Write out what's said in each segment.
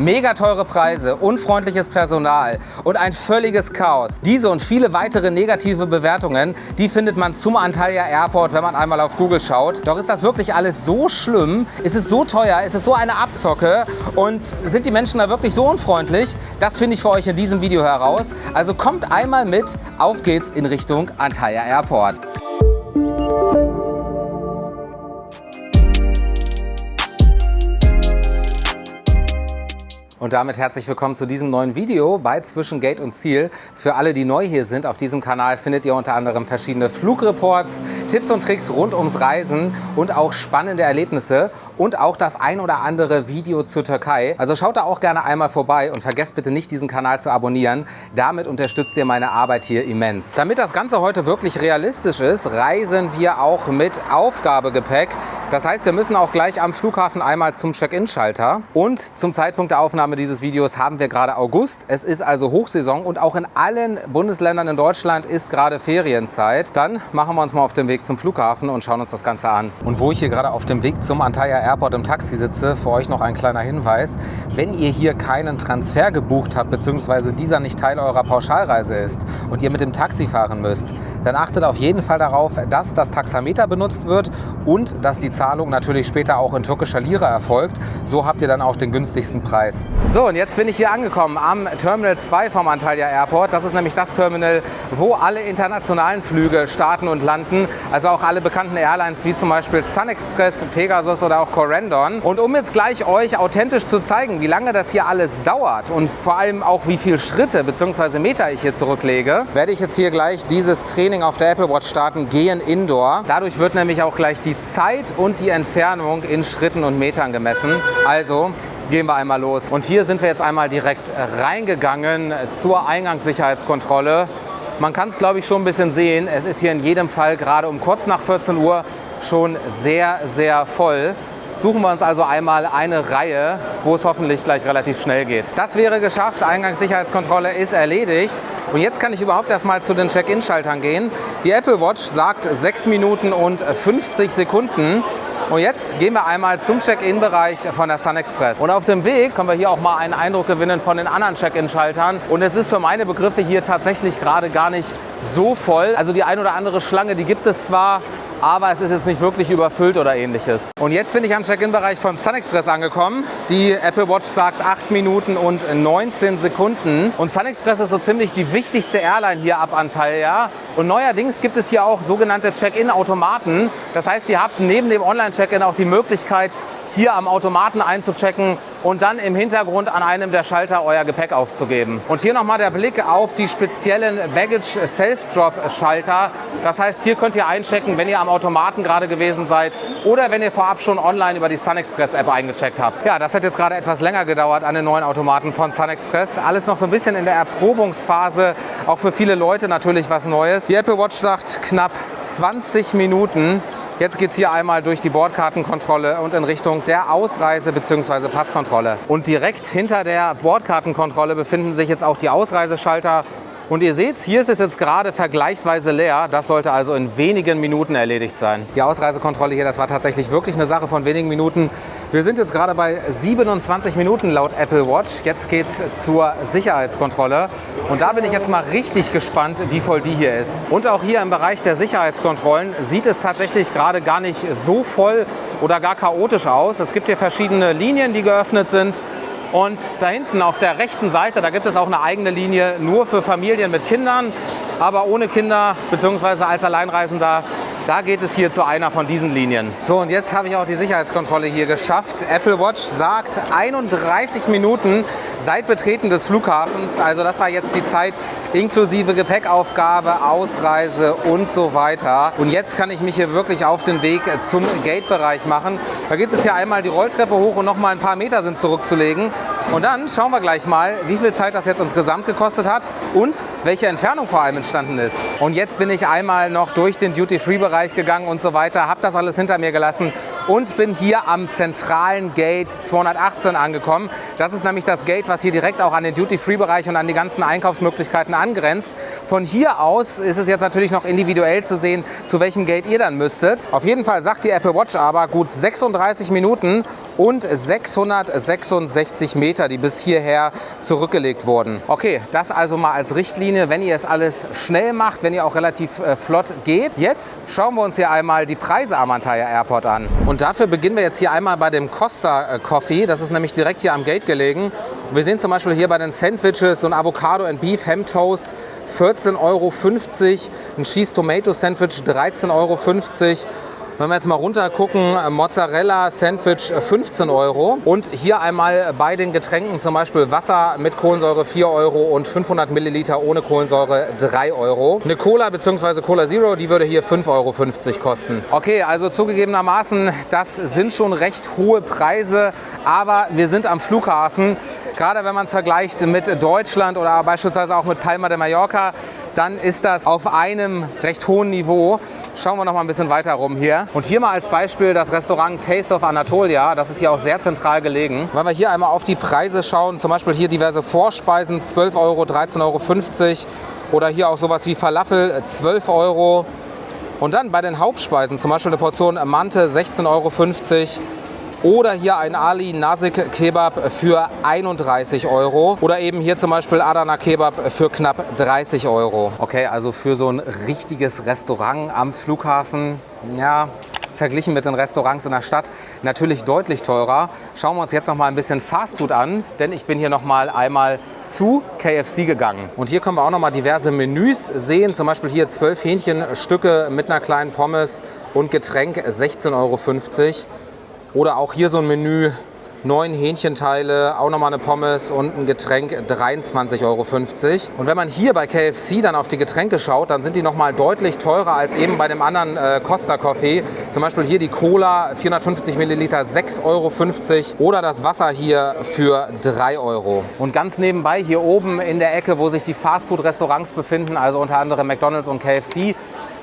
Mega teure Preise, unfreundliches Personal und ein völliges Chaos. Diese und viele weitere negative Bewertungen, die findet man zum Antalya Airport, wenn man einmal auf Google schaut. Doch ist das wirklich alles so schlimm? Ist es so teuer? Ist es so eine Abzocke? Und sind die Menschen da wirklich so unfreundlich? Das finde ich für euch in diesem Video heraus. Also kommt einmal mit, auf geht's in Richtung Antalya Airport. Und damit herzlich willkommen zu diesem neuen Video bei Zwischen Gate und Ziel. Für alle, die neu hier sind, auf diesem Kanal findet ihr unter anderem verschiedene Flugreports, Tipps und Tricks rund ums Reisen und auch spannende Erlebnisse und auch das ein oder andere Video zur Türkei. Also schaut da auch gerne einmal vorbei und vergesst bitte nicht, diesen Kanal zu abonnieren. Damit unterstützt ihr meine Arbeit hier immens. Damit das Ganze heute wirklich realistisch ist, reisen wir auch mit Aufgabegepäck. Das heißt, wir müssen auch gleich am Flughafen einmal zum Check-in-Schalter. Und zum Zeitpunkt der Aufnahme dieses Videos haben wir gerade August. Es ist also Hochsaison und auch in allen Bundesländern in Deutschland ist gerade Ferienzeit. Dann machen wir uns mal auf den Weg zum Flughafen und schauen uns das Ganze an. Und wo ich hier gerade auf dem Weg zum Antalya Airport im Taxi sitze, für euch noch ein kleiner Hinweis. Wenn ihr hier keinen Transfer gebucht habt, beziehungsweise dieser nicht Teil eurer Pauschalreise ist und ihr mit dem Taxi fahren müsst, dann achtet auf jeden Fall darauf, dass das Taxameter benutzt wird und dass die Zahlung natürlich später auch in türkischer Lira erfolgt. So habt ihr dann auch den günstigsten Preis. So, und jetzt bin ich hier angekommen am Terminal 2 vom Antalya Airport. Das ist nämlich das Terminal, wo alle internationalen Flüge starten und landen. Also auch alle bekannten Airlines wie zum Beispiel SunExpress, Pegasus oder auch Corendon. Und um jetzt gleich euch authentisch zu zeigen, wie lange das hier alles dauert und vor allem auch wie viele Schritte bzw. Meter ich hier zurücklege, werde ich jetzt hier gleich dieses Training auf der Apple Watch starten, Gehen Indoor. Dadurch wird nämlich auch gleich die Zeit und die Entfernung in Schritten und Metern gemessen. Also gehen wir einmal los. Und hier sind wir jetzt einmal direkt reingegangen zur Eingangssicherheitskontrolle. Man kann es, glaube ich, schon ein bisschen sehen. Es ist hier in jedem Fall gerade um kurz nach 14 Uhr schon sehr, sehr voll. Suchen wir uns also einmal eine Reihe, wo es hoffentlich gleich relativ schnell geht. Das wäre geschafft, Eingangssicherheitskontrolle ist erledigt. Und jetzt kann ich überhaupt erstmal zu den Check-in-Schaltern gehen. Die Apple Watch sagt 6 Minuten und 50 Sekunden. Und jetzt gehen wir einmal zum Check-in-Bereich von der SunExpress. Und auf dem Weg können wir hier auch mal einen Eindruck gewinnen von den anderen Check-in-Schaltern. Und es ist für meine Begriffe hier tatsächlich gerade gar nicht so voll. Also die ein oder andere Schlange, die gibt es zwar, aber es ist jetzt nicht wirklich überfüllt oder ähnliches. Und jetzt bin ich am Check-in-Bereich von SunExpress angekommen. Die Apple Watch sagt 8 Minuten und 19 Sekunden. Und SunExpress ist so ziemlich die wichtigste Airline hier ab Antalya. Und neuerdings gibt es hier auch sogenannte Check-in-Automaten. Das heißt, ihr habt neben dem Online-Check-in auch die Möglichkeit, hier am Automaten einzuchecken und dann im Hintergrund an einem der Schalter euer Gepäck aufzugeben. Und hier nochmal der Blick auf die speziellen Baggage Self-Drop-Schalter. Das heißt, hier könnt ihr einchecken, wenn ihr am Automaten gerade gewesen seid oder wenn ihr vorab schon online über die SunExpress-App eingecheckt habt. Ja, das hat jetzt gerade etwas länger gedauert an den neuen Automaten von SunExpress. Alles noch so ein bisschen in der Erprobungsphase, auch für viele Leute natürlich was Neues. Die Apple Watch sagt knapp 20 Minuten. Jetzt geht es hier einmal durch die Bordkartenkontrolle und in Richtung der Ausreise- bzw. Passkontrolle. Und direkt hinter der Bordkartenkontrolle befinden sich jetzt auch die Ausreiseschalter. Und ihr seht, hier ist es jetzt gerade vergleichsweise leer. Das sollte also in wenigen Minuten erledigt sein. Die Ausreisekontrolle hier, das war tatsächlich wirklich eine Sache von wenigen Minuten. Wir sind jetzt gerade bei 27 Minuten laut Apple Watch. Jetzt geht es zur Sicherheitskontrolle. Und da bin ich jetzt mal richtig gespannt, wie voll die hier ist. Und auch hier im Bereich der Sicherheitskontrollen sieht es tatsächlich gerade gar nicht so voll oder gar chaotisch aus. Es gibt hier verschiedene Linien, die geöffnet sind. Und da hinten auf der rechten Seite, da gibt es auch eine eigene Linie nur für Familien mit Kindern, aber ohne Kinder bzw. als Alleinreisender. Da geht es hier zu einer von diesen Linien. So, und jetzt habe ich auch die Sicherheitskontrolle hier geschafft. Apple Watch sagt 31 Minuten seit Betreten des Flughafens. Also das war jetzt die Zeit inklusive Gepäckaufgabe, Ausreise und so weiter. Und jetzt kann ich mich hier wirklich auf den Weg zum Gate-Bereich machen. Da geht es jetzt hier einmal die Rolltreppe hoch und noch mal ein paar Meter sind zurückzulegen. Und dann schauen wir gleich mal, wie viel Zeit das jetzt insgesamt gekostet hat und welche Entfernung vor allem entstanden ist. Und jetzt bin ich einmal noch durch den Duty-Free-Bereich gegangen und so weiter, habe das alles hinter mir gelassen und bin hier am zentralen Gate 218 angekommen. Das ist nämlich das Gate, was hier direkt auch an den Duty-Free-Bereich und an die ganzen Einkaufsmöglichkeiten angrenzt. Von hier aus ist es jetzt natürlich noch individuell zu sehen, zu welchem Gate ihr dann müsstet. Auf jeden Fall sagt die Apple Watch aber gut 36 Minuten und 666 Meter, die bis hierher zurückgelegt wurden. Okay, das also mal als Richtlinie, wenn ihr es alles schnell macht, wenn ihr auch relativ flott geht. Jetzt schauen wir uns hier einmal die Preise am Antalya Airport an. Und dafür beginnen wir jetzt hier einmal bei dem Costa Coffee. Das ist nämlich direkt hier am Gate gelegen. Und wir sehen zum Beispiel hier bei den Sandwiches so ein Avocado and Beef Ham Toast 14,50 €, ein Cheese Tomato Sandwich 13,50 €. Wenn wir jetzt mal runter gucken, Mozzarella Sandwich 15 €. Und hier einmal bei den Getränken zum Beispiel Wasser mit Kohlensäure 4 € und 500 Milliliter ohne Kohlensäure 3 €. Eine Cola bzw. Cola Zero, die würde hier 5,50 € kosten. Okay, also zugegebenermaßen, das sind schon recht hohe Preise, aber wir sind am Flughafen. Gerade wenn man es vergleicht mit Deutschland oder beispielsweise auch mit Palma de Mallorca, dann ist das auf einem recht hohen Niveau. Schauen wir noch mal ein bisschen weiter rum hier. Und hier mal als Beispiel das Restaurant Taste of Anatolia. Das ist hier auch sehr zentral gelegen. Wenn wir hier einmal auf die Preise schauen, zum Beispiel hier diverse Vorspeisen, 12 €, 13,50 € oder hier auch sowas wie Falafel, 12 €. Und dann bei den Hauptspeisen, zum Beispiel eine Portion Mante, 16,50 €. Oder hier ein Ali Nasik Kebab für 31 €. Oder eben hier zum Beispiel Adana Kebab für knapp 30 €. Okay, also für so ein richtiges Restaurant am Flughafen, ja, verglichen mit den Restaurants in der Stadt natürlich deutlich teurer. Schauen wir uns jetzt noch mal ein bisschen Fastfood an, denn ich bin hier noch mal einmal zu KFC gegangen. Und hier können wir auch noch mal diverse Menüs sehen, zum Beispiel hier 12 Hähnchenstücke mit einer kleinen Pommes und Getränk 16,50 €. Oder auch hier so ein Menü, 9 Hähnchenteile, auch nochmal eine Pommes und ein Getränk, 23,50 €. Und wenn man hier bei KFC dann auf die Getränke schaut, dann sind die nochmal deutlich teurer als eben bei dem anderen Costa Coffee. Zum Beispiel hier die Cola, 450 Milliliter, 6,50 € oder das Wasser hier für 3 €. Und ganz nebenbei hier oben in der Ecke, wo sich die Fastfood-Restaurants befinden, also unter anderem McDonald's und KFC,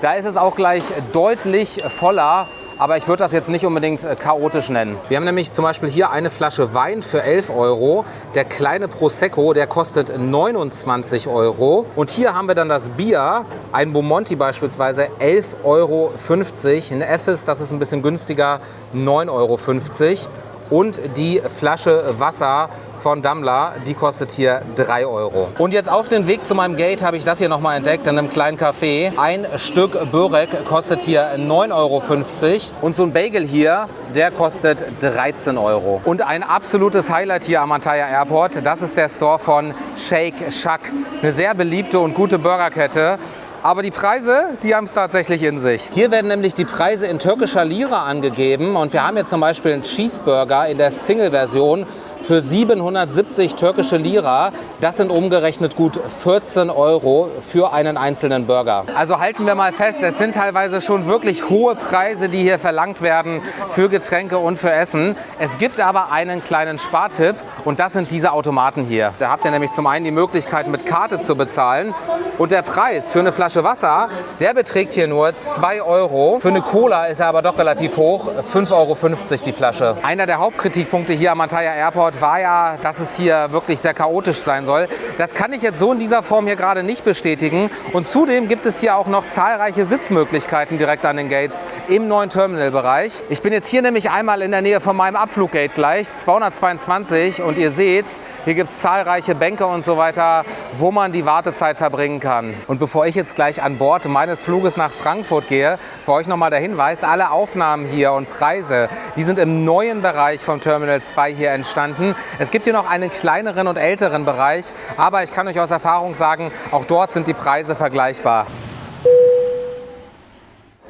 da ist es auch gleich deutlich voller. Aber ich würde das jetzt nicht unbedingt chaotisch nennen. Wir haben nämlich zum Beispiel hier eine Flasche Wein für 11 €. Der kleine Prosecco, der kostet 29 €. Und hier haben wir dann das Bier, ein Bomonti beispielsweise, 11,50 €. Ein Effes, das ist ein bisschen günstiger, 9,50 €. Und die Flasche Wasser von Dammler, die kostet hier 3 €. Und jetzt auf dem Weg zu meinem Gate habe ich das hier nochmal entdeckt in einem kleinen Café. Ein Stück Börek kostet hier 9,50 € und so ein Bagel hier, der kostet 13 €. Und ein absolutes Highlight hier am Antalya Airport, das ist der Store von Shake Shack. Eine sehr beliebte und gute Burgerkette. Aber die Preise, die haben es tatsächlich in sich. Hier werden nämlich die Preise in türkischer Lira angegeben. Und wir haben hier zum Beispiel einen Cheeseburger in der Single-Version für 770 türkische Lira. Das sind umgerechnet gut 14 € für einen einzelnen Burger. Also halten wir mal fest, es sind teilweise schon wirklich hohe Preise, die hier verlangt werden für Getränke und für Essen. Es gibt aber einen kleinen Spartipp und das sind diese Automaten hier. Da habt ihr nämlich zum einen die Möglichkeit, mit Karte zu bezahlen. Und der Preis für eine Flasche Wasser, der beträgt hier nur 2 €. Für eine Cola ist er aber doch relativ hoch, 5,50 € die Flasche. Einer der Hauptkritikpunkte hier am Antalya Airport war ja, dass es hier wirklich sehr chaotisch sein soll. Das kann ich jetzt so in dieser Form hier gerade nicht bestätigen. Und zudem gibt es hier auch noch zahlreiche Sitzmöglichkeiten direkt an den Gates im neuen Terminalbereich. Ich bin jetzt hier nämlich einmal in der Nähe von meinem Abfluggate gleich, 222. Und ihr seht, hier gibt es zahlreiche Bänke und so weiter, wo man die Wartezeit verbringen kann. Und bevor ich jetzt gleich an Bord meines Fluges nach Frankfurt gehe, für euch nochmal der Hinweis, alle Aufnahmen hier und Preise, die sind im neuen Bereich vom Terminal 2 hier entstanden. Es gibt hier noch einen kleineren und älteren Bereich, aber ich kann euch aus Erfahrung sagen, auch dort sind die Preise vergleichbar.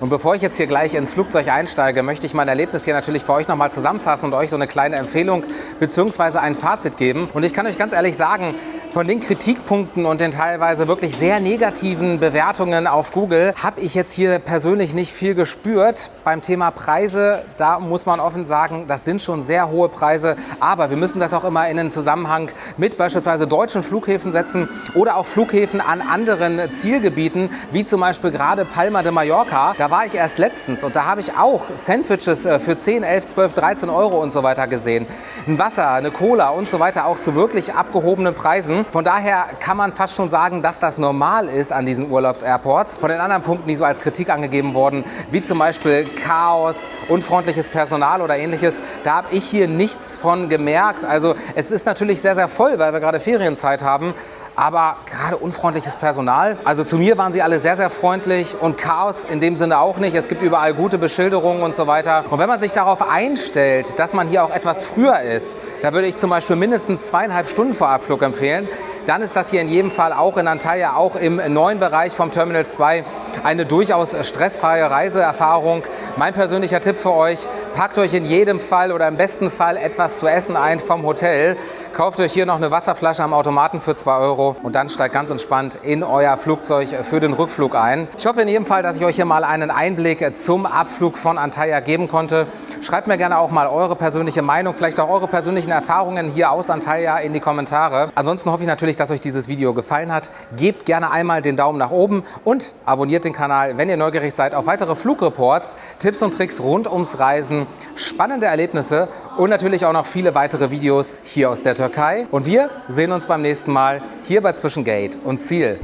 Und bevor ich jetzt hier gleich ins Flugzeug einsteige, möchte ich mein Erlebnis hier natürlich für euch nochmal zusammenfassen und euch so eine kleine Empfehlung bzw. ein Fazit geben. Und ich kann euch ganz ehrlich sagen, Von den Kritikpunkten und den teilweise wirklich sehr negativen Bewertungen auf Google habe ich jetzt hier persönlich nicht viel gespürt. Beim Thema Preise, da muss man offen sagen, das sind schon sehr hohe Preise, aber wir müssen das auch immer in den Zusammenhang mit beispielsweise deutschen Flughäfen setzen oder auch Flughäfen an anderen Zielgebieten, wie zum Beispiel gerade Palma de Mallorca. Da war ich erst letztens und da habe ich auch Sandwiches für 10, 11, 12, 13 Euro und so weiter gesehen. Ein Wasser, eine Cola und so weiter, auch zu wirklich abgehobenen Preisen. Von daher kann man fast schon sagen, dass das normal ist an diesen Urlaubsairports. Von den anderen Punkten, die so als Kritik angegeben wurden, wie zum Beispiel Chaos, unfreundliches Personal oder ähnliches, da habe ich hier nichts von gemerkt. Also es ist natürlich sehr, sehr voll, weil wir gerade Ferienzeit haben. Aber gerade unfreundliches Personal, also zu mir waren sie alle sehr, sehr freundlich und Chaos in dem Sinne auch nicht. Es gibt überall gute Beschilderungen und so weiter. Und wenn man sich darauf einstellt, dass man hier auch etwas früher ist, da würde ich zum Beispiel mindestens 2,5 Stunden vor Abflug empfehlen, dann ist das hier in jedem Fall auch in Antalya, auch im neuen Bereich vom Terminal 2, eine durchaus stressfreie Reiseerfahrung. Mein persönlicher Tipp für euch, packt euch in jedem Fall oder im besten Fall etwas zu essen ein vom Hotel. Kauft euch hier noch eine Wasserflasche am Automaten für 2 Euro und dann steigt ganz entspannt in euer Flugzeug für den Rückflug ein. Ich hoffe in jedem Fall, dass ich euch hier mal einen Einblick zum Abflug von Antalya geben konnte. Schreibt mir gerne auch mal eure persönliche Meinung, vielleicht auch eure persönlichen Erfahrungen hier aus Antalya in die Kommentare. Ansonsten hoffe ich natürlich, dass euch dieses Video gefallen hat. Gebt gerne einmal den Daumen nach oben und abonniert den Kanal, wenn ihr neugierig seid auf weitere Flugreports, Tipps und Tricks rund ums Reisen, spannende Erlebnisse und natürlich auch noch viele weitere Videos hier aus der Türkei. Und wir sehen uns beim nächsten Mal hier bei Zwischen Gate und Ziel.